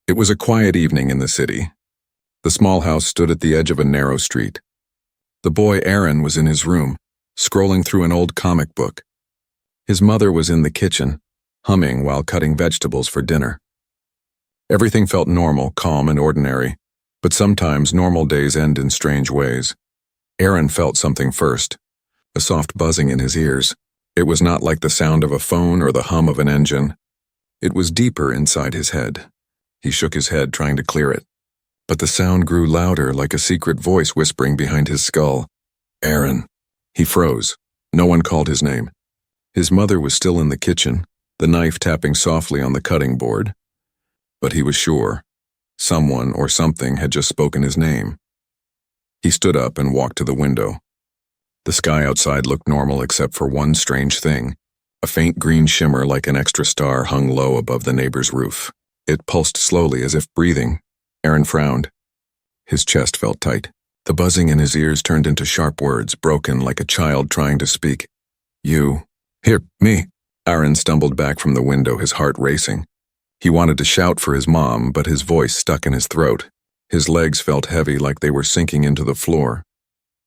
It was a quiet evening in the city. The small house stood at the edge of a narrow street. The boy Aaron was in his room, scrolling through an old comic book. His mother was in the kitchen, humming while cutting vegetables for dinner. Everything felt normal, calm, and ordinary, but sometimes normal days end in strange ways. Aaron felt something first, a soft buzzing in his ears. It was not like the sound of a phone or the hum of an engine. It was deeper inside his head. He shook his head, trying to clear it. But the sound grew louder, like a secret voice whispering behind his skull. Aaron. He froze. No one called his name. His mother was still in the kitchen, the knife tapping softly on the cutting board. But he was sure. Someone or something had just spoken his name. He stood up and walked to the window. The sky outside looked normal except for one strange thing. A faint green shimmer like an extra star hung low above the neighbor's roof. It pulsed slowly as if breathing. Aaron frowned. His chest felt tight. The buzzing in his ears turned into sharp words, broken like a child trying to speak. You. Here, me. Aaron stumbled back from the window, his heart racing. He wanted to shout for his mom, but his voice stuck in his throat. His legs felt heavy like they were sinking into the floor.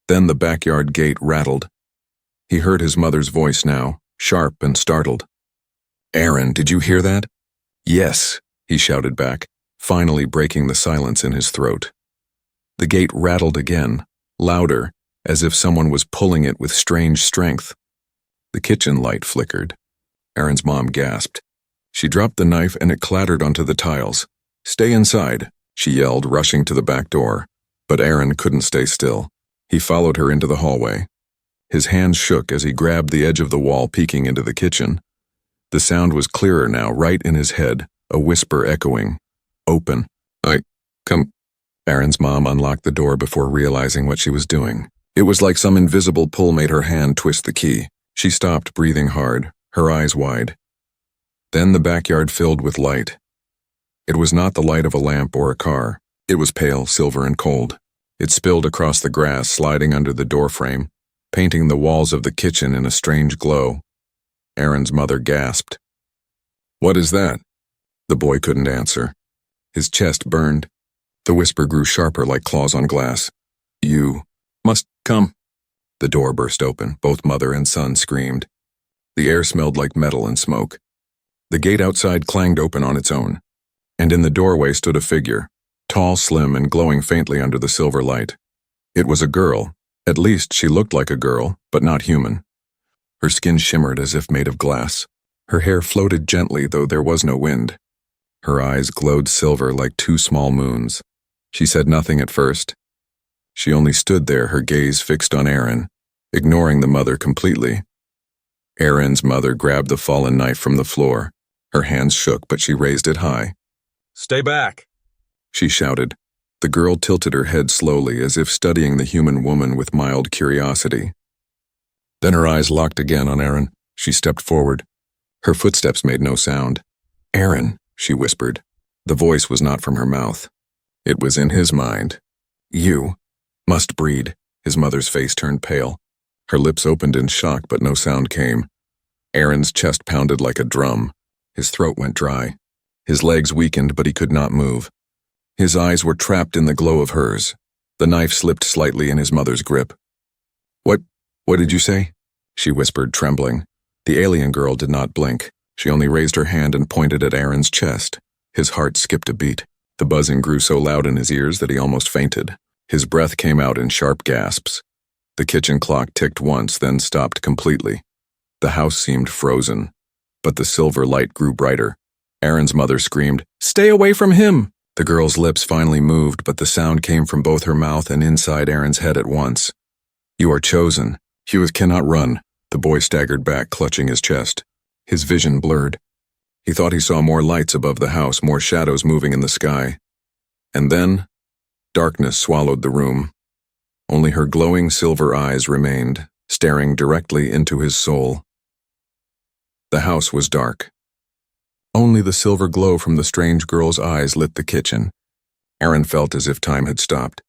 Then the backyard gate rattled. He heard his mother's voice now, sharp and startled. Aaron, did you hear that? Yes, he shouted back, finally breaking the silence in his throat. The gate rattled again, louder, as if someone was pulling it with strange strength. The kitchen light flickered. Aaron's mom gasped. She dropped the knife and it clattered onto the tiles. Stay inside, she yelled, rushing to the back door. But Aaron couldn't stay still. He followed her into the hallway. His hands shook as he grabbed the edge of the wall, peeking into the kitchen. The sound was clearer now, right in his head, a whisper echoing. Open. Come. Aaron's mom unlocked the door before realizing what she was doing. It was like some invisible pull made her hand twist the key. She stopped, breathing hard, her eyes wide. Then the backyard filled with light. It was not the light of a lamp or a car. It was pale, silver, and cold. It spilled across the grass, sliding under the doorframe, painting the walls of the kitchen in a strange glow. Aaron's mother gasped. What is that? The boy couldn't answer. His chest burned. The whisper grew sharper like claws on glass. You must come. The door burst open. Both mother and son screamed. The air smelled like metal and smoke. The gate outside clanged open on its own, and in the doorway stood a figure, tall, slim, and glowing faintly under the silver light. It was a girl. At least she looked like a girl, but not human. Her skin shimmered as if made of glass. Her hair floated gently, though there was no wind. Her eyes glowed silver like two small moons. She said nothing at first. She only stood there, her gaze fixed on Aaron, ignoring the mother completely. Aaron's mother grabbed the fallen knife from the floor. Her hands shook, but she raised it high. Stay back, she shouted. The girl tilted her head slowly, as if studying the human woman with mild curiosity. Then her eyes locked again on Aaron. She stepped forward. Her footsteps made no sound. Aaron, she whispered. The voice was not from her mouth. It was in his mind. You must breed. His mother's face turned pale. Her lips opened in shock, but no sound came. Aaron's chest pounded like a drum. His throat went dry. His legs weakened, but he could not move. His eyes were trapped in the glow of hers. The knife slipped slightly in his mother's grip. What did you say? She whispered, trembling. The alien girl did not blink. She only raised her hand and pointed at Aaron's chest. His heart skipped a beat. The buzzing grew so loud in his ears that he almost fainted. His breath came out in sharp gasps. The kitchen clock ticked once, then stopped completely. The house seemed frozen, but the silver light grew brighter. Aaron's mother screamed, "Stay away from him!" The girl's lips finally moved, but the sound came from both her mouth and inside Aaron's head at once. You are chosen. You cannot run. The boy staggered back, clutching his chest. His vision blurred. He thought he saw more lights above the house, more shadows moving in the sky. And then, darkness swallowed the room. Only her glowing silver eyes remained, staring directly into his soul. The house was dark. Only the silver glow from the strange girl's eyes lit the kitchen. Aaron felt as if time had stopped.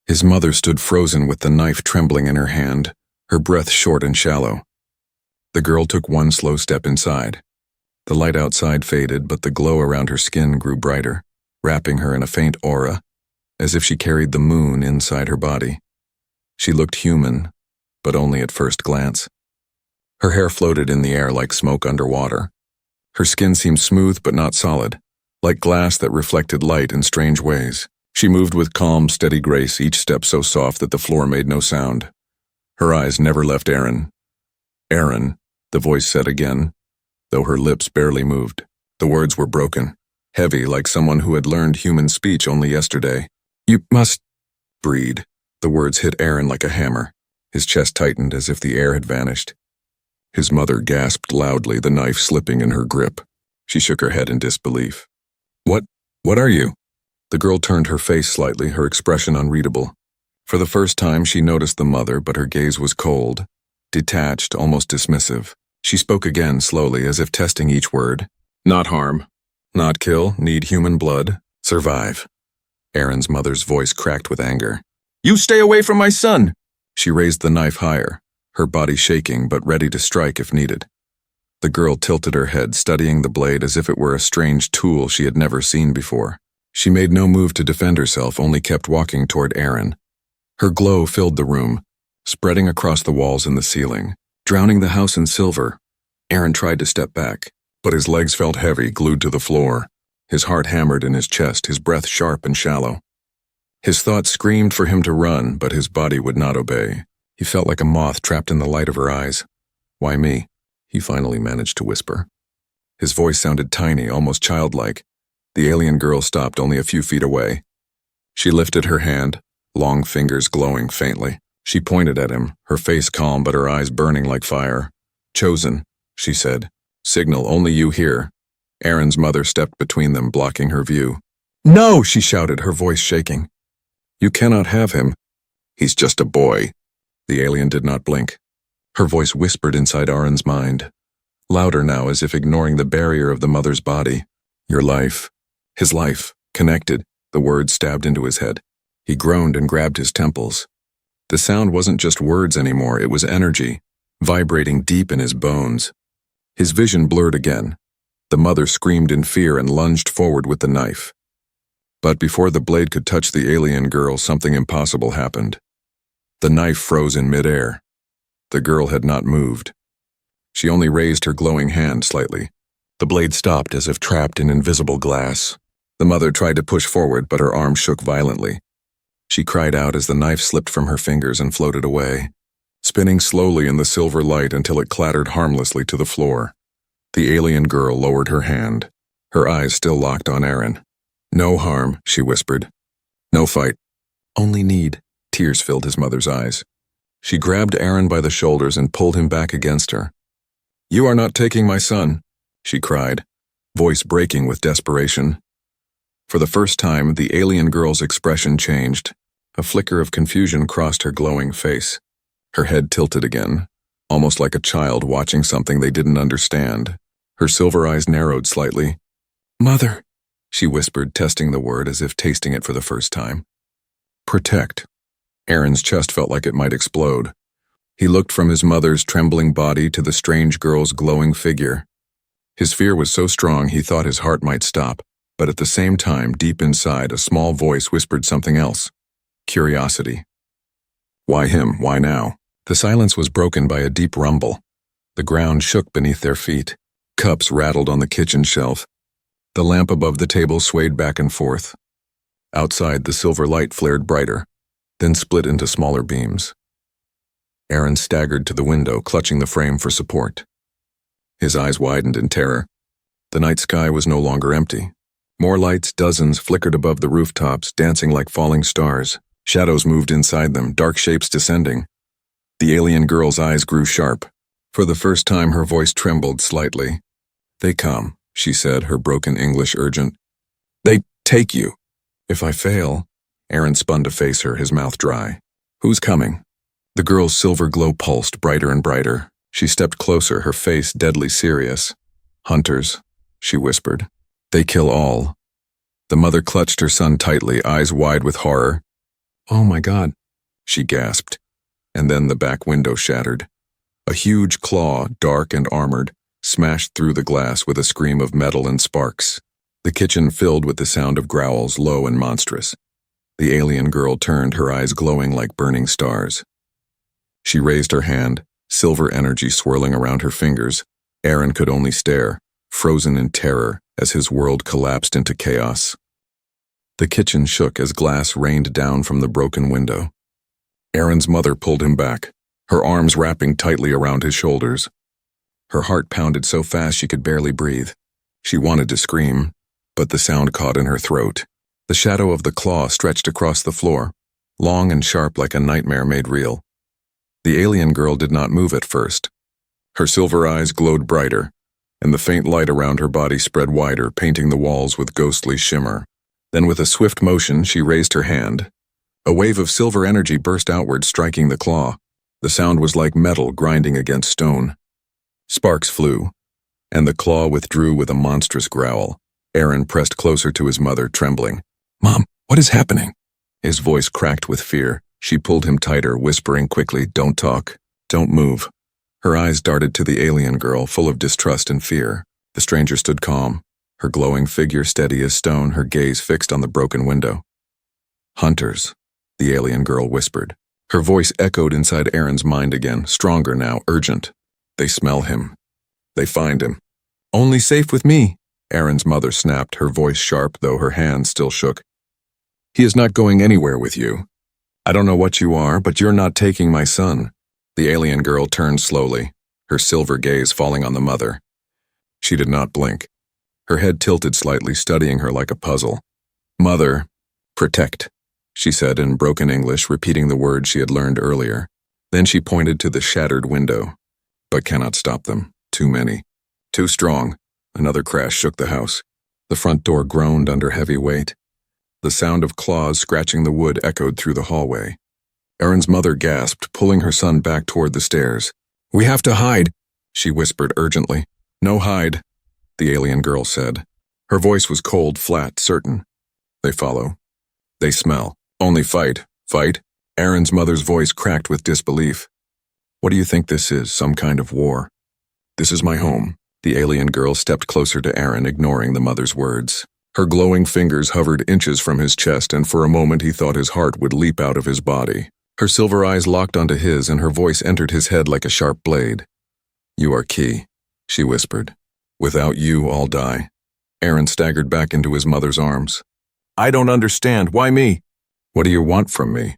His mother stood frozen with the knife trembling in her hand, her breath short and shallow. The girl took one slow step inside. The light outside faded, but the glow around her skin grew brighter, wrapping her in a faint aura, as if she carried the moon inside her body. She looked human, but only at first glance. Her hair floated in the air like smoke underwater. Her skin seemed smooth but not solid, like glass that reflected light in strange ways. She moved with calm, steady grace, each step so soft that the floor made no sound. Her eyes never left Aaron. "Aaron," the voice said again, though her lips barely moved. The words were broken, heavy like someone who had learned human speech only yesterday. "You must breathe." The words hit Aaron like a hammer. His chest tightened as if the air had vanished. His mother gasped loudly, the knife slipping in her grip. She shook her head in disbelief. What are you?" The girl turned her face slightly, her expression unreadable. For the first time she noticed the mother, but her gaze was cold, detached, almost dismissive. She spoke again slowly, as if testing each word. "Not harm. Not kill. Need human blood. Survive." Aaron's mother's voice cracked with anger. "You stay away from my son!" She raised the knife higher, her body shaking but ready to strike if needed. The girl tilted her head, studying the blade as if it were a strange tool she had never seen before. She made no move to defend herself, only kept walking toward Aaron. Her glow filled the room, spreading across the walls and the ceiling, drowning the house in silver. Aaron tried to step back, but his legs felt heavy, glued to the floor. His heart hammered in his chest, his breath sharp and shallow. His thoughts screamed for him to run, but his body would not obey. He felt like a moth trapped in the light of her eyes. "Why me?" he finally managed to whisper. His voice sounded tiny, almost childlike. The alien girl stopped only a few feet away. She lifted her hand, long fingers glowing faintly. She pointed at him, her face calm but her eyes burning like fire. "Chosen," she said. "Signal only you here." Aaron's mother stepped between them, blocking her view. "No!" she shouted, her voice shaking. "You cannot have him. He's just a boy." The alien did not blink. Her voice whispered inside Aaron's mind, louder now as if ignoring the barrier of the mother's body. "Your life. His life. Connected." The words stabbed into his head. He groaned and grabbed his temples. The sound wasn't just words anymore, it was energy, vibrating deep in his bones. His vision blurred again. The mother screamed in fear and lunged forward with the knife. But before the blade could touch the alien girl, something impossible happened. The knife froze in midair. The girl had not moved. She only raised her glowing hand slightly. The blade stopped as if trapped in invisible glass. The mother tried to push forward, but her arm shook violently. She cried out as the knife slipped from her fingers and floated away, spinning slowly in the silver light until it clattered harmlessly to the floor. The alien girl lowered her hand, her eyes still locked on Aaron. "No harm," she whispered. "No fight. Only need." Tears filled his mother's eyes. She grabbed Aaron by the shoulders and pulled him back against her. "You are not taking my son," she cried, voice breaking with desperation. For the first time, the alien girl's expression changed. A flicker of confusion crossed her glowing face. Her head tilted again, almost like a child watching something they didn't understand. Her silver eyes narrowed slightly. "Mother," she whispered, testing the word as if tasting it for the first time. "Protect." Aaron's chest felt like it might explode. He looked from his mother's trembling body to the strange girl's glowing figure. His fear was so strong he thought his heart might stop, but at the same time, deep inside, a small voice whispered something else. Curiosity. Why him? Why now? The silence was broken by a deep rumble. The ground shook beneath their feet. Cups rattled on the kitchen shelf. The lamp above the table swayed back and forth. Outside, the silver light flared brighter, then split into smaller beams. Aaron staggered to the window, clutching the frame for support. His eyes widened in terror. The night sky was no longer empty. More lights, dozens, flickered above the rooftops, dancing like falling stars. Shadows moved inside them, dark shapes descending. The alien girl's eyes grew sharp. For the first time, her voice trembled slightly. "They come," she said, her broken English urgent. "They take you." "If I fail..." Aaron spun to face her, his mouth dry. "Who's coming?" The girl's silver glow pulsed brighter and brighter. She stepped closer, her face deadly serious. "Hunters," she whispered. "They kill all." The mother clutched her son tightly, eyes wide with horror. "Oh my God," she gasped. And then the back window shattered. A huge claw, dark and armored, smashed through the glass with a scream of metal and sparks. The kitchen filled with the sound of growls, low and monstrous. The alien girl turned, her eyes glowing like burning stars. She raised her hand, silver energy swirling around her fingers. Aaron could only stare, frozen in terror, as his world collapsed into chaos. The kitchen shook as glass rained down from the broken window. Aaron's mother pulled him back, her arms wrapping tightly around his shoulders. Her heart pounded so fast she could barely breathe. She wanted to scream, but the sound caught in her throat. The shadow of the claw stretched across the floor, long and sharp like a nightmare made real. The alien girl did not move at first. Her silver eyes glowed brighter, and the faint light around her body spread wider, painting the walls with ghostly shimmer. Then with a swift motion, she raised her hand. A wave of silver energy burst outward, striking the claw. The sound was like metal grinding against stone. Sparks flew, and the claw withdrew with a monstrous growl. Aaron pressed closer to his mother, trembling. "Mom, what is happening?" His voice cracked with fear. She pulled him tighter, whispering quickly, "Don't talk. Don't move." Her eyes darted to the alien girl, full of distrust and fear. The stranger stood calm, her glowing figure steady as stone, her gaze fixed on the broken window. "Hunters," the alien girl whispered. Her voice echoed inside Aaron's mind again, stronger now, urgent. "They smell him. They find him." "Only safe with me," Aaron's mother snapped, her voice sharp, though her hands still shook. "He is not going anywhere with you. I don't know what you are, but you're not taking my son." The alien girl turned slowly, her silver gaze falling on the mother. She did not blink. Her head tilted slightly, studying her like a puzzle. "Mother, protect," she said in broken English, repeating the words she had learned earlier. Then she pointed to the shattered window. "But cannot stop them. Too many. Too strong." Another crash shook the house. The front door groaned under heavy weight. The sound of claws scratching the wood echoed through the hallway. Aaron's mother gasped, pulling her son back toward the stairs. "We have to hide," she whispered urgently. "No hide," the alien girl said. Her voice was cold, flat, certain. "They follow. They smell. Only fight. Fight?" Aaron's mother's voice cracked with disbelief. "What do you think this is, some kind of war?" "This is my home." The alien girl stepped closer to Aaron, ignoring the mother's words. Her glowing fingers hovered inches from his chest, and for a moment he thought his heart would leap out of his body. Her silver eyes locked onto his, and her voice entered his head like a sharp blade. "You are key," she whispered. "Without you, I'll die." Aaron staggered back into his mother's arms. "I don't understand. Why me?" "What do you want from me?"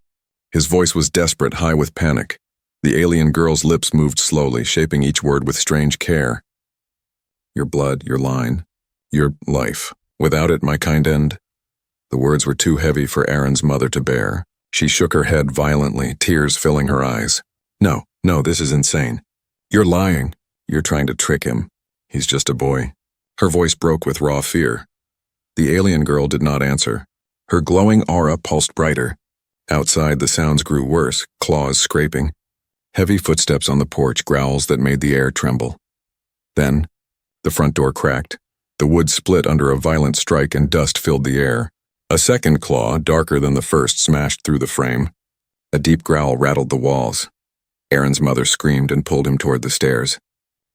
His voice was desperate, high with panic. The alien girl's lips moved slowly, shaping each word with strange care. "Your blood, your line, your life. Without it, my kind end." The words were too heavy for Aaron's mother to bear. She shook her head violently, tears filling her eyes. No, this is insane. You're lying. You're trying to trick him. He's just a boy." Her voice broke with raw fear. The alien girl did not answer. Her glowing aura pulsed brighter. Outside, the sounds grew worse, claws scraping. Heavy footsteps on the porch, growls that made the air tremble. Then, the front door cracked. The wood split under a violent strike and dust filled the air. A second claw, darker than the first, smashed through the frame. A deep growl rattled the walls. Aaron's mother screamed and pulled him toward the stairs.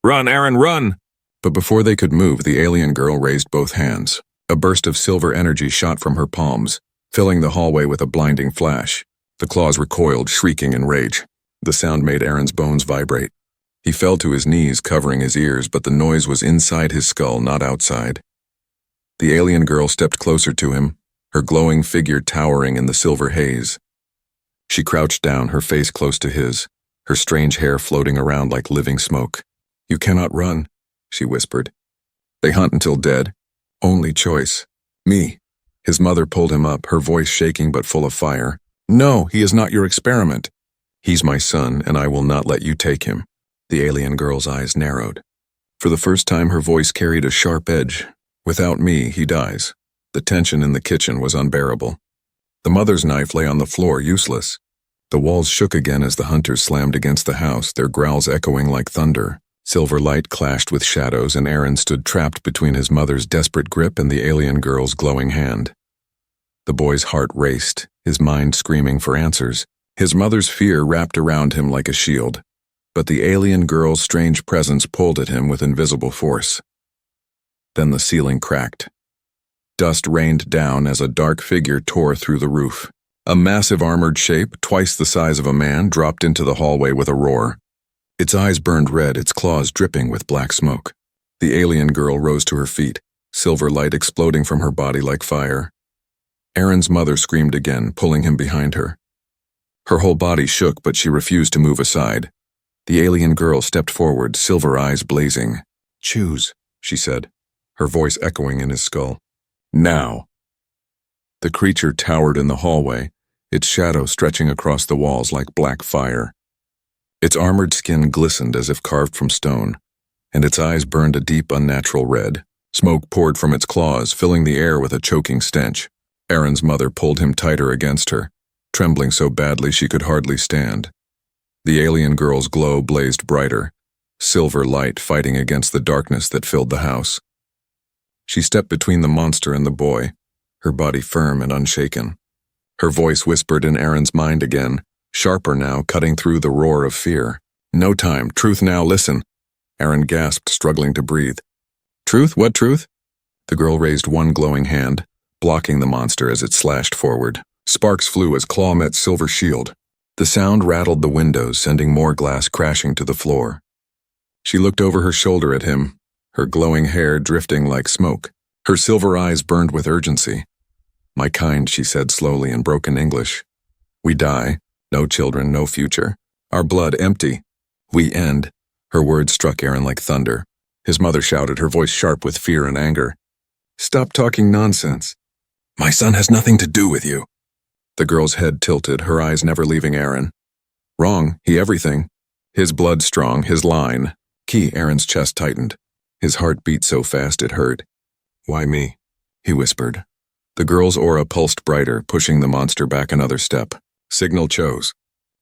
"Run, Aaron, run!" But before they could move, the alien girl raised both hands. A burst of silver energy shot from her palms, filling the hallway with a blinding flash. The claws recoiled, shrieking in rage. The sound made Aaron's bones vibrate. He fell to his knees, covering his ears, but the noise was inside his skull, not outside. The alien girl stepped closer to him, her glowing figure towering in the silver haze. She crouched down, her face close to his, her strange hair floating around like living smoke. "You cannot run," she whispered. "They hunt until dead. Only choice. Me." His mother pulled him up, her voice shaking but full of fire. "No, he is not your experiment. He's my son, and I will not let you take him." The alien girl's eyes narrowed. For the first time, her voice carried a sharp edge. "Without me, he dies." The tension in the kitchen was unbearable. The mother's knife lay on the floor, useless. The walls shook again as the hunters slammed against the house, their growls echoing like thunder. Silver light clashed with shadows, and Aaron stood trapped between his mother's desperate grip and the alien girl's glowing hand. The boy's heart raced, his mind screaming for answers. His mother's fear wrapped around him like a shield, but the alien girl's strange presence pulled at him with invisible force. Then the ceiling cracked. Dust rained down as a dark figure tore through the roof. A massive armored shape, twice the size of a man, dropped into the hallway with a roar. Its eyes burned red, its claws dripping with black smoke. The alien girl rose to her feet, silver light exploding from her body like fire. Aaron's mother screamed again, pulling him behind her. Her whole body shook, but she refused to move aside. The alien girl stepped forward, silver eyes blazing. "Choose," she said, her voice echoing in his skull. "Now." The creature towered in the hallway, its shadow stretching across the walls like black fire. Its armored skin glistened as if carved from stone, and its eyes burned a deep, unnatural red. Smoke poured from its claws, filling the air with a choking stench. Aaron's mother pulled him tighter against her, trembling so badly she could hardly stand. The alien girl's glow blazed brighter, silver light fighting against the darkness that filled the house. She stepped between the monster and the boy, her body firm and unshaken. Her voice whispered in Aaron's mind again, sharper now, cutting through the roar of fear. "No time. Truth now, listen." Aaron gasped, struggling to breathe. "Truth? What truth?" The girl raised one glowing hand, blocking the monster as it slashed forward. Sparks flew as claw met silver shield. The sound rattled the windows, sending more glass crashing to the floor. She looked over her shoulder at him, her glowing hair drifting like smoke. Her silver eyes burned with urgency. "My kind," she said slowly in broken English. "We die. No children, no future. Our blood empty. We end." Her words struck Aaron like thunder. His mother shouted, her voice sharp with fear and anger. "Stop talking nonsense. My son has nothing to do with you." The girl's head tilted, her eyes never leaving Aaron. "Wrong, he everything. His blood strong, his line." Key. Aaron's chest tightened. His heart beat so fast it hurt. "Why me?" he whispered. The girl's aura pulsed brighter, pushing the monster back another step. "Signal chose.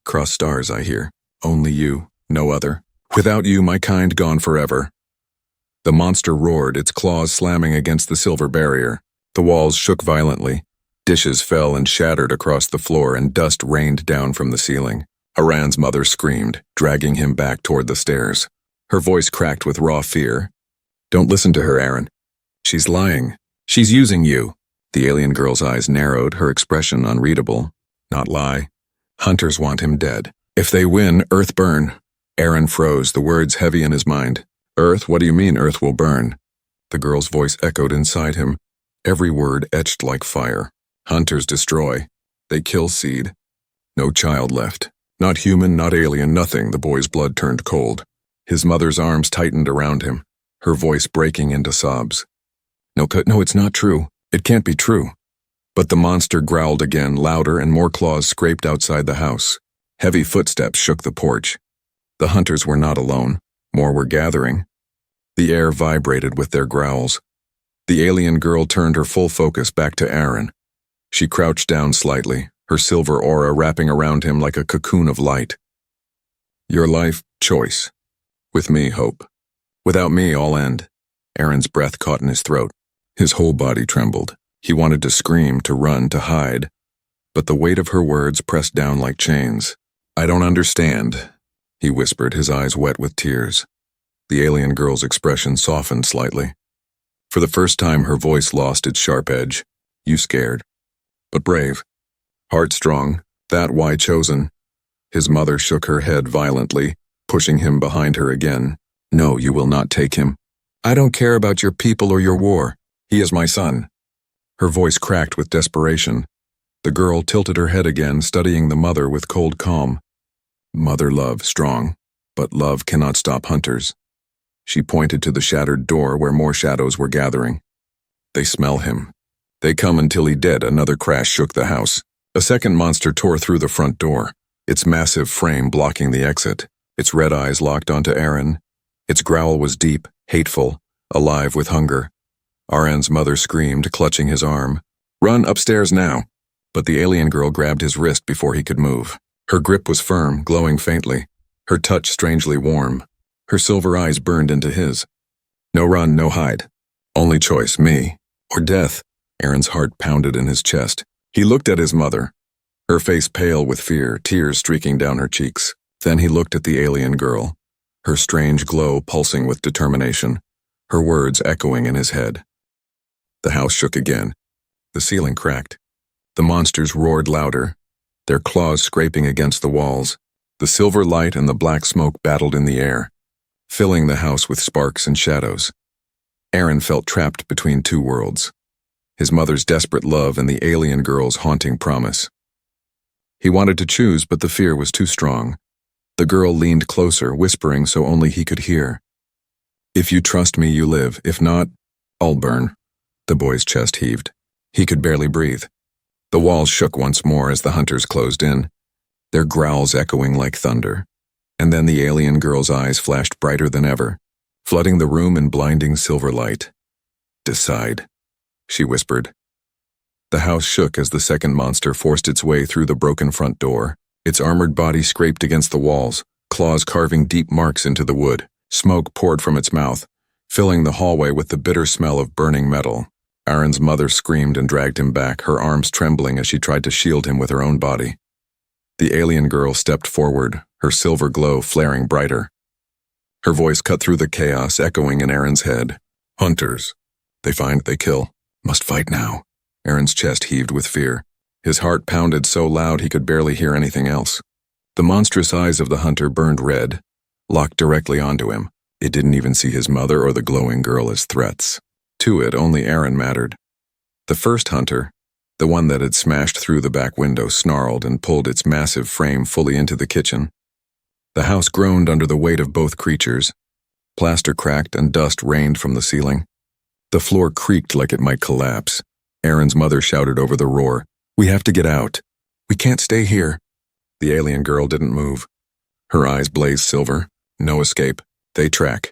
Cross stars, I hear. Only you, no other. Without you, my kind gone forever." The monster roared, its claws slamming against the silver barrier. The walls shook violently. Dishes fell and shattered across the floor, and dust rained down from the ceiling. Aaron's mother screamed, dragging him back toward the stairs. Her voice cracked with raw fear. "Don't listen to her, Aaron. She's lying. She's using you." The alien girl's eyes narrowed, her expression unreadable. "Not lie. Hunters want him dead. If they win, Earth burn." Aaron froze, the words heavy in his mind. "Earth? What do you mean Earth will burn?" The girl's voice echoed inside him, every word etched like fire. "Hunters destroy. They kill seed. No child left. Not human, not alien, nothing." The boy's blood turned cold. His mother's arms tightened around him, her voice breaking into sobs. No, it's not true. It can't be true." But the monster growled again, louder, and more claws scraped outside the house. Heavy footsteps shook the porch. The hunters were not alone. More were gathering. The air vibrated with their growls. The alien girl turned her full focus back to Aaron. She crouched down slightly, her silver aura wrapping around him like a cocoon of light. "Your life, choice. With me, hope. Without me, all end." Aaron's breath caught in his throat. His whole body trembled. He wanted to scream, to run, to hide. But the weight of her words pressed down like chains. "I don't understand," he whispered, his eyes wet with tears. The alien girl's expression softened slightly. For the first time, her voice lost its sharp edge. "You scared. But brave. Heart strong. That why chosen." His mother shook her head violently, pushing him behind her again. "No, you will not take him. I don't care about your people or your war. He is my son." Her voice cracked with desperation. The girl tilted her head again, studying the mother with cold calm. "Mother love, strong. But love cannot stop hunters." She pointed to the shattered door where more shadows were gathering. "They smell him. They come until he dead." Another crash shook the house. A second monster tore through the front door, its massive frame blocking the exit. Its red eyes locked onto Aaron. Its growl was deep, hateful, alive with hunger. Aaron's mother screamed, clutching his arm. "Run upstairs now." But the alien girl grabbed his wrist before he could move. Her grip was firm, glowing faintly, her touch strangely warm. Her silver eyes burned into his. "No run, no hide. Only choice, me or death." Aaron's heart pounded in his chest. He looked at his mother, her face pale with fear, tears streaking down her cheeks. Then he looked at the alien girl, her strange glow pulsing with determination, her words echoing in his head. The house shook again. The ceiling cracked. The monsters roared louder, their claws scraping against the walls. The silver light and the black smoke battled in the air, filling the house with sparks and shadows. Aaron felt trapped between two worlds, his mother's desperate love and the alien girl's haunting promise. He wanted to choose, but the fear was too strong. The girl leaned closer, whispering so only he could hear. "If you trust me, you live. If not, I'll burn." The boy's chest heaved. He could barely breathe. The walls shook once more as the hunters closed in, their growls echoing like thunder. And then the alien girl's eyes flashed brighter than ever, flooding the room in blinding silver light. "Decide," she whispered. The house shook as the second monster forced its way through the broken front door. Its armored body scraped against the walls, claws carving deep marks into the wood. Smoke poured from its mouth, filling the hallway with the bitter smell of burning metal. Aaron's mother screamed and dragged him back, her arms trembling as she tried to shield him with her own body. The alien girl stepped forward, her silver glow flaring brighter. Her voice cut through the chaos, echoing in Aaron's head. "Hunters. They find, they kill. Must fight now." Aaron's chest heaved with fear. His heart pounded so loud he could barely hear anything else. The monstrous eyes of the hunter burned red, locked directly onto him. It didn't even see his mother or the glowing girl as threats. To it, only Aaron mattered. The first hunter, the one that had smashed through the back window, snarled and pulled its massive frame fully into the kitchen. The house groaned under the weight of both creatures. Plaster cracked and dust rained from the ceiling. The floor creaked like it might collapse. Aaron's mother shouted over the roar, "We have to get out. We can't stay here." The alien girl didn't move. Her eyes blazed silver. No escape. They track.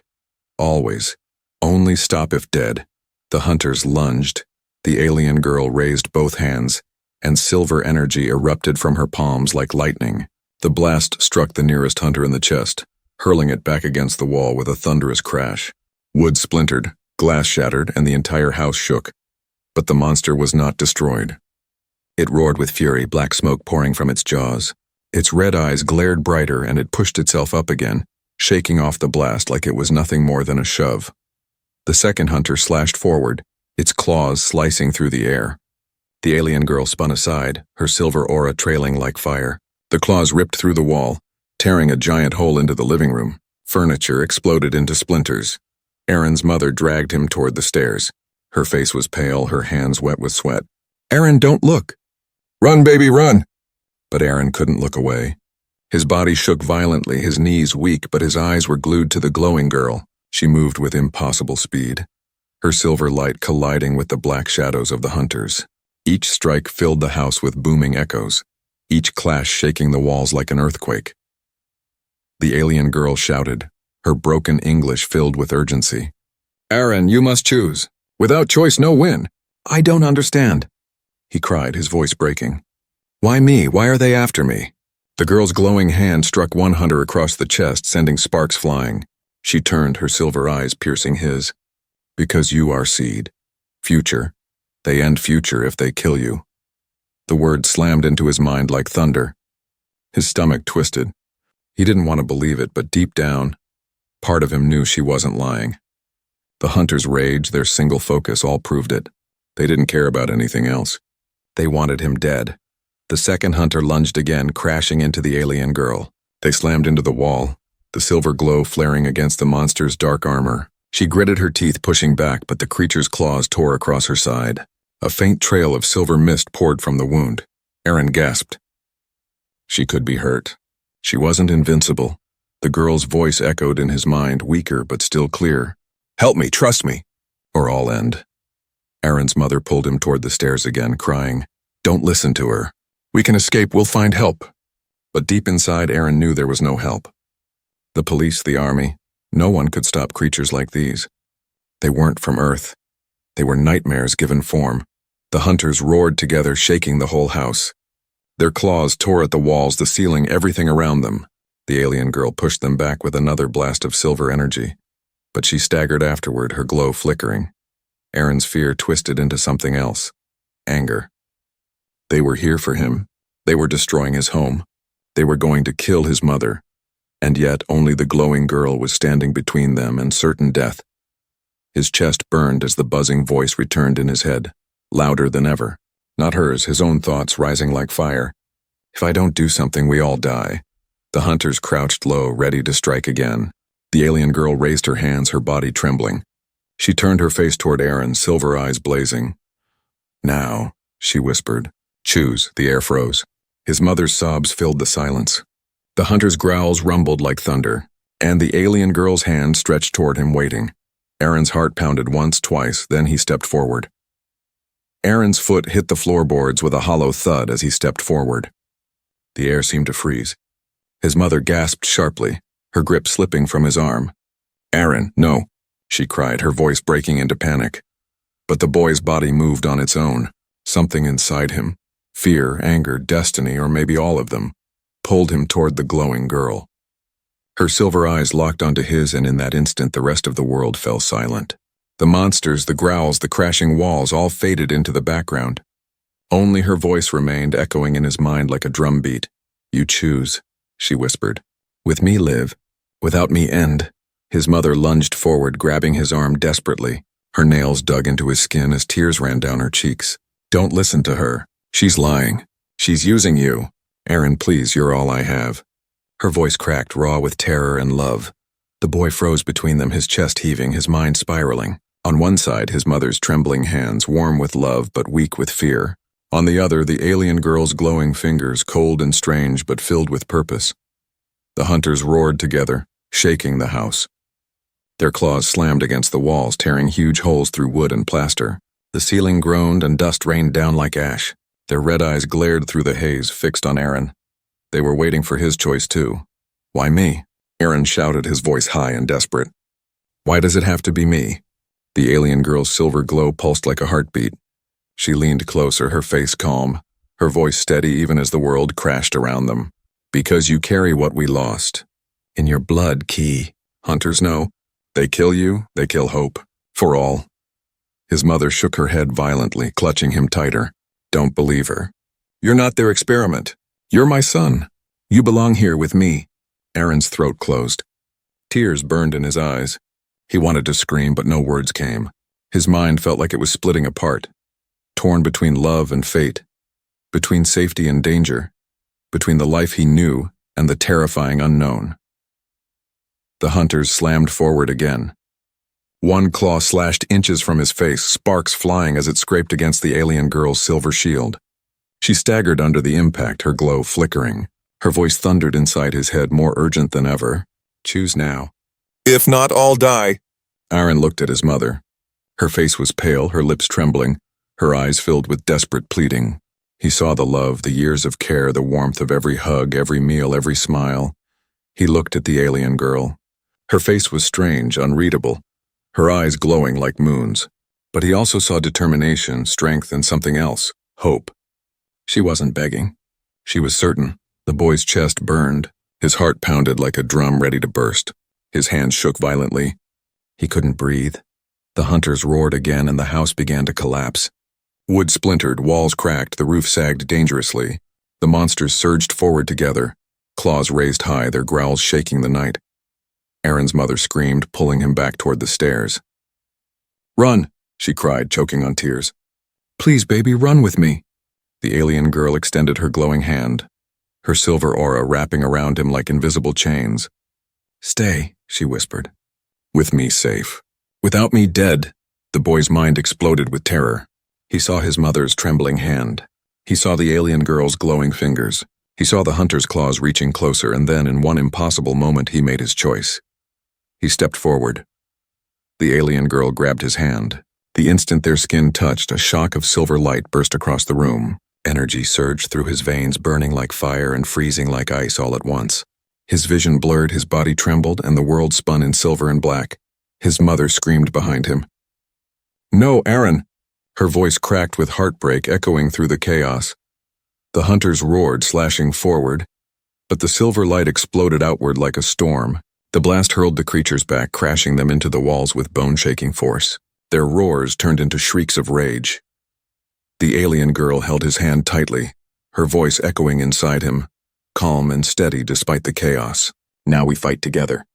Always. Only stop if dead. The hunters lunged. The alien girl raised both hands, and silver energy erupted from her palms like lightning. The blast struck the nearest hunter in the chest, hurling it back against the wall with a thunderous crash. Wood splintered, glass shattered, and the entire house shook. But the monster was not destroyed. It roared with fury, black smoke pouring from its jaws. Its red eyes glared brighter, and it pushed itself up again, shaking off the blast like it was nothing more than a shove. The second hunter slashed forward, its claws slicing through the air. The alien girl spun aside, her silver aura trailing like fire. The claws ripped through the wall, tearing a giant hole into the living room. Furniture exploded into splinters. Aaron's mother dragged him toward the stairs. Her face was pale, her hands wet with sweat. "Aaron, don't look!" "Run, baby, run!" But Aaron couldn't look away. His body shook violently, his knees weak, but his eyes were glued to the glowing girl. She moved with impossible speed, her silver light colliding with the black shadows of the hunters. Each strike filled the house with booming echoes, each clash shaking the walls like an earthquake. The alien girl shouted, her broken English filled with urgency. "Aaron, you must choose. Without choice, no win." "I don't understand," he cried, his voice breaking. "Why me? Why are they after me?" The girl's glowing hand struck one hunter across the chest, sending sparks flying. She turned, her silver eyes piercing his. "Because you are seed. Future. They end future if they kill you." The word slammed into his mind like thunder. His stomach twisted. He didn't want to believe it, but deep down, part of him knew she wasn't lying. The hunter's rage, their single focus, all proved it. They didn't care about anything else. They wanted him dead. The second hunter lunged again, crashing into the alien girl. They slammed into the wall, the silver glow flaring against the monster's dark armor. She gritted her teeth, pushing back, but the creature's claws tore across her side. A faint trail of silver mist poured from the wound. Aaron gasped. She could be hurt. She wasn't invincible. The girl's voice echoed in his mind, weaker but still clear. "Help me, trust me, or I'll end." Aaron's mother pulled him toward the stairs again, crying, "Don't listen to her. We can escape, we'll find help." But deep inside, Aaron knew there was no help. The police, the army, no one could stop creatures like these. They weren't from Earth. They were nightmares given form. The hunters roared together, shaking the whole house. Their claws tore at the walls, the ceiling, everything around them. The alien girl pushed them back with another blast of silver energy. But she staggered afterward, her glow flickering. Aaron's fear twisted into something else. Anger. They were here for him. They were destroying his home. They were going to kill his mother. And yet only the glowing girl was standing between them and certain death. His chest burned as the buzzing voice returned in his head, louder than ever. Not hers, his own thoughts rising like fire. If I don't do something, we all die. The hunters crouched low, ready to strike again. The alien girl raised her hands, her body trembling. She turned her face toward Aaron, silver eyes blazing. Now, she whispered. Choose. The air froze. His mother's sobs filled the silence. The hunter's growls rumbled like thunder, and the alien girl's hand stretched toward him, waiting. Aaron's heart pounded once, twice, then he stepped forward. Aaron's foot hit the floorboards with a hollow thud as he stepped forward. The air seemed to freeze. His mother gasped sharply, her grip slipping from his arm. Aaron, no, she cried, her voice breaking into panic. But the boy's body moved on its own. Something inside him, fear, anger, destiny, or maybe all of them, pulled him toward the glowing girl. Her silver eyes locked onto his, and in that instant the rest of the world fell silent. The monsters, the growls, the crashing walls all faded into the background. Only her voice remained, echoing in his mind like a drumbeat. You choose, she whispered. With me live, without me end. His mother lunged forward, grabbing his arm desperately. Her nails dug into his skin as tears ran down her cheeks. Don't listen to her. She's lying. She's using you. Aaron, please, you're all I have. Her voice cracked, raw with terror and love. The boy froze between them, his chest heaving, his mind spiraling. On one side, his mother's trembling hands, warm with love but weak with fear. On the other, the alien girl's glowing fingers, cold and strange but filled with purpose. The hunters roared together, shaking the house. Their claws slammed against the walls, tearing huge holes through wood and plaster. The ceiling groaned and dust rained down like ash. Their red eyes glared through the haze, fixed on Aaron. They were waiting for his choice too. Why me? Aaron shouted, his voice high and desperate. Why does it have to be me? The alien girl's silver glow pulsed like a heartbeat. She leaned closer, her face calm, her voice steady even as the world crashed around them. Because you carry what we lost. In your blood, Key. Hunters know. They kill you, they kill hope. For all. His mother shook her head violently, clutching him tighter. Don't believe her. You're not their experiment. You're my son. You belong here with me. Aaron's throat closed. Tears burned in his eyes. He wanted to scream, but no words came. His mind felt like it was splitting apart. Torn between love and fate. Between safety and danger. Between the life he knew and the terrifying unknown. The hunters slammed forward again. One claw slashed inches from his face, sparks flying as it scraped against the alien girl's silver shield. She staggered under the impact, her glow flickering. Her voice thundered inside his head, more urgent than ever. Choose now. If not, all die. Aaron looked at his mother. Her face was pale, her lips trembling, her eyes filled with desperate pleading. He saw the love, the years of care, the warmth of every hug, every meal, every smile. He looked at the alien girl. Her face was strange, unreadable, her eyes glowing like moons. But he also saw determination, strength, and something else, hope. She wasn't begging. She was certain. The boy's chest burned. His heart pounded like a drum ready to burst. His hands shook violently. He couldn't breathe. The hunters roared again and the house began to collapse. Wood splintered, walls cracked, the roof sagged dangerously. The monsters surged forward together, claws raised high, their growls shaking the night. Aaron's mother screamed, pulling him back toward the stairs. Run, she cried, choking on tears. Please, baby, run with me. The alien girl extended her glowing hand, her silver aura wrapping around him like invisible chains. Stay, she whispered. With me safe. Without me dead. The boy's mind exploded with terror. He saw his mother's trembling hand. He saw the alien girl's glowing fingers. He saw the hunter's claws reaching closer, and then, in one impossible moment, he made his choice. He stepped forward. The alien girl grabbed his hand. The instant their skin touched, a shock of silver light burst across the room. Energy surged through his veins, burning like fire and freezing like ice all at once. His vision blurred, his body trembled, and the world spun in silver and black. His mother screamed behind him. No, Aaron! Her voice cracked with heartbreak, echoing through the chaos. The hunters roared, slashing forward, but the silver light exploded outward like a storm. The blast hurled the creatures back, crashing them into the walls with bone-shaking force. Their roars turned into shrieks of rage. The alien girl held his hand tightly, her voice echoing inside him, calm and steady despite the chaos. Now we fight together.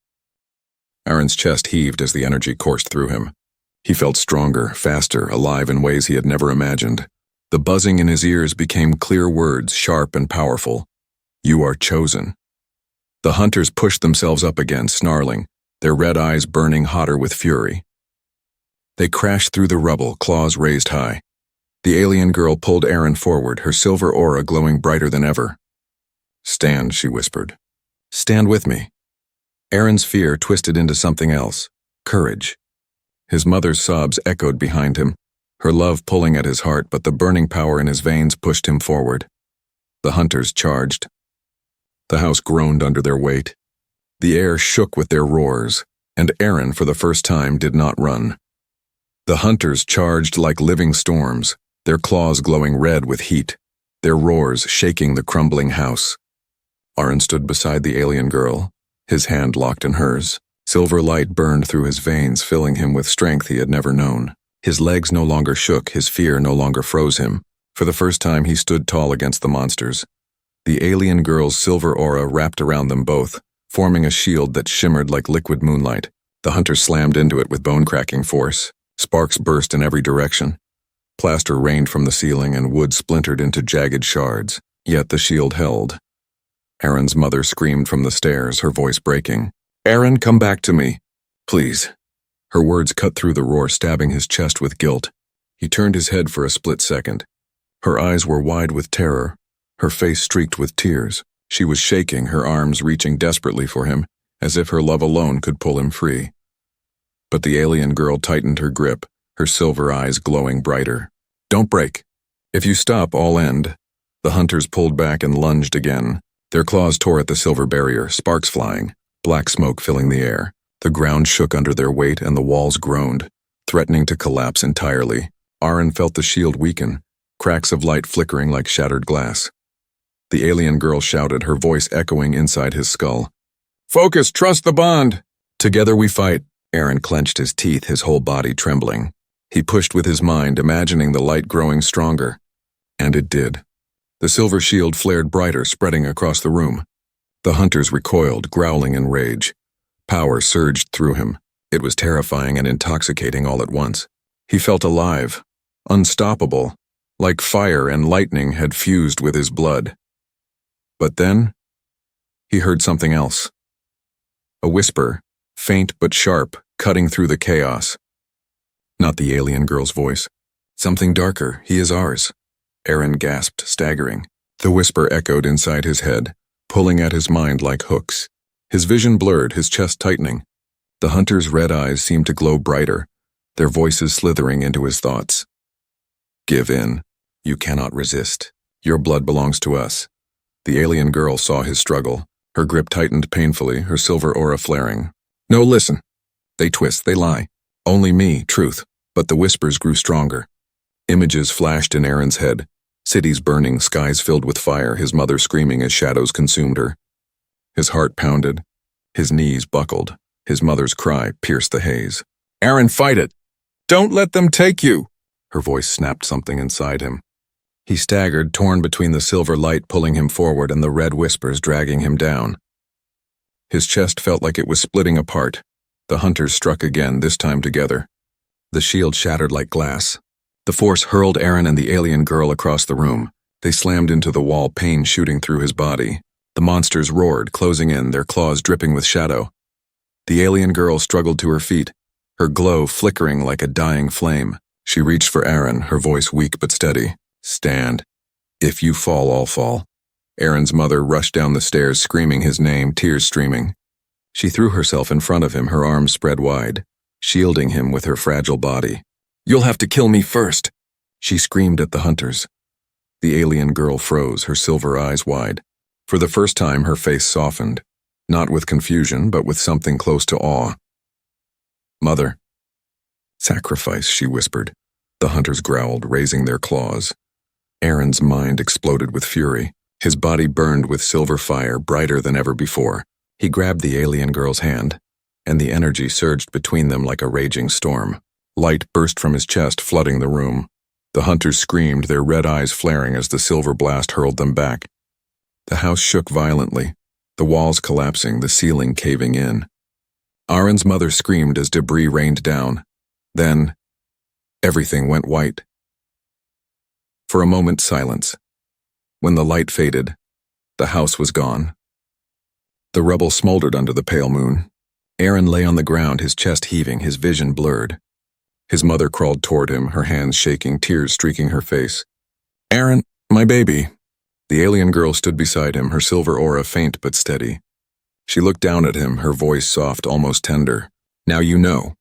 Aaron's chest heaved as the energy coursed through him. He felt stronger, faster, alive in ways he had never imagined. The buzzing in his ears became clear words, sharp and powerful. You are chosen. The hunters pushed themselves up again, snarling, their red eyes burning hotter with fury. They crashed through the rubble, claws raised high. The alien girl pulled Aaron forward, her silver aura glowing brighter than ever. Stand, she whispered. Stand with me. Aaron's fear twisted into something else, courage. His mother's sobs echoed behind him, her love pulling at his heart, but the burning power in his veins pushed him forward. The hunters charged. The house groaned under their weight. The air shook with their roars, and Aaron, for the first time, did not run. The hunters charged like living storms, their claws glowing red with heat, their roars shaking the crumbling house. Aaron stood beside the alien girl, his hand locked in hers. Silver light burned through his veins, filling him with strength he had never known. His legs no longer shook, his fear no longer froze him. For the first time, he stood tall against the monsters. The alien girl's silver aura wrapped around them both, forming a shield that shimmered like liquid moonlight. The hunter slammed into it with bone-cracking force. Sparks burst in every direction. Plaster rained from the ceiling and wood splintered into jagged shards, yet the shield held. Aaron's mother screamed from the stairs, her voice breaking. Aaron, come back to me. Please. Her words cut through the roar, stabbing his chest with guilt. He turned his head for a split second. Her eyes were wide with terror, her face streaked with tears. She was shaking, her arms reaching desperately for him, as if her love alone could pull him free. But the alien girl tightened her grip, her silver eyes glowing brighter. Don't break. If you stop, I'll end. The hunters pulled back and lunged again. Their claws tore at the silver barrier, sparks flying, black smoke filling the air. The ground shook under their weight and the walls groaned, threatening to collapse entirely. Aaron felt the shield weaken, cracks of light flickering like shattered glass. The alien girl shouted, her voice echoing inside his skull. Focus, trust the bond! Together we fight. Aaron clenched his teeth, his whole body trembling. He pushed with his mind, imagining the light growing stronger. And it did. The silver shield flared brighter, spreading across the room. The hunters recoiled, growling in rage. Power surged through him. It was terrifying and intoxicating all at once. He felt alive, unstoppable, like fire and lightning had fused with his blood. But then, he heard something else. A whisper, faint but sharp, cutting through the chaos. Not the alien girl's voice. Something darker, he is ours. Aaron gasped, staggering. The whisper echoed inside his head, pulling at his mind like hooks. His vision blurred, his chest tightening. The hunter's red eyes seemed to glow brighter, their voices slithering into his thoughts. Give in. You cannot resist. Your blood belongs to us. The alien girl saw his struggle. Her grip tightened painfully, her silver aura flaring. No, listen. They twist, they lie. Only me, truth. But the whispers grew stronger. Images flashed in Aaron's head. Cities burning, skies filled with fire, his mother screaming as shadows consumed her. His heart pounded. His knees buckled. His mother's cry pierced the haze. Aaron, fight it! Don't let them take you! Her voice snapped something inside him. He staggered, torn between the silver light pulling him forward and the red whispers dragging him down. His chest felt like it was splitting apart. The hunters struck again, this time together. The shield shattered like glass. The force hurled Aaron and the alien girl across the room. They slammed into the wall, pain shooting through his body. The monsters roared, closing in, their claws dripping with shadow. The alien girl struggled to her feet, her glow flickering like a dying flame. She reached for Aaron, her voice weak but steady. Stand. If you fall, I'll fall. Aaron's mother rushed down the stairs, screaming his name, tears streaming. She threw herself in front of him, her arms spread wide, shielding him with her fragile body. You'll have to kill me first, she screamed at the hunters. The alien girl froze, her silver eyes wide. For the first time, her face softened, not with confusion, but with something close to awe. Mother. Sacrifice, she whispered. The hunters growled, raising their claws. Aaron's mind exploded with fury. His body burned with silver fire, brighter than ever before. He grabbed the alien girl's hand, and the energy surged between them like a raging storm. Light burst from his chest, flooding the room. The hunters screamed, their red eyes flaring as the silver blast hurled them back. The house shook violently, the walls collapsing, the ceiling caving in. Aaron's mother screamed as debris rained down. Then, everything went white. For a moment, silence. When the light faded, the house was gone. The rubble smoldered under the pale moon. Aaron lay on the ground, his chest heaving, his vision blurred. His mother crawled toward him, her hands shaking, tears streaking her face. "Aaron, my baby." The alien girl stood beside him, her silver aura faint but steady. She looked down at him, her voice soft, almost tender. "Now you know.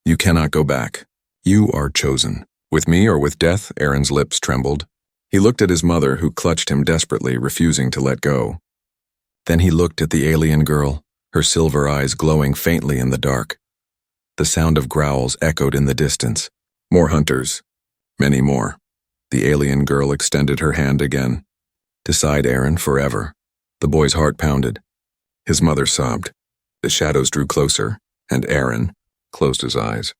You cannot go back. You are chosen. With me or with death?" Aaron's lips trembled. He looked at his mother, who clutched him desperately, refusing to let go. Then he looked at the alien girl, her silver eyes glowing faintly in the dark. The sound of growls echoed in the distance. More hunters. Many more. The alien girl extended her hand again. "Decide, Aaron, forever." The boy's heart pounded. His mother sobbed. The shadows drew closer, and Aaron closed his eyes.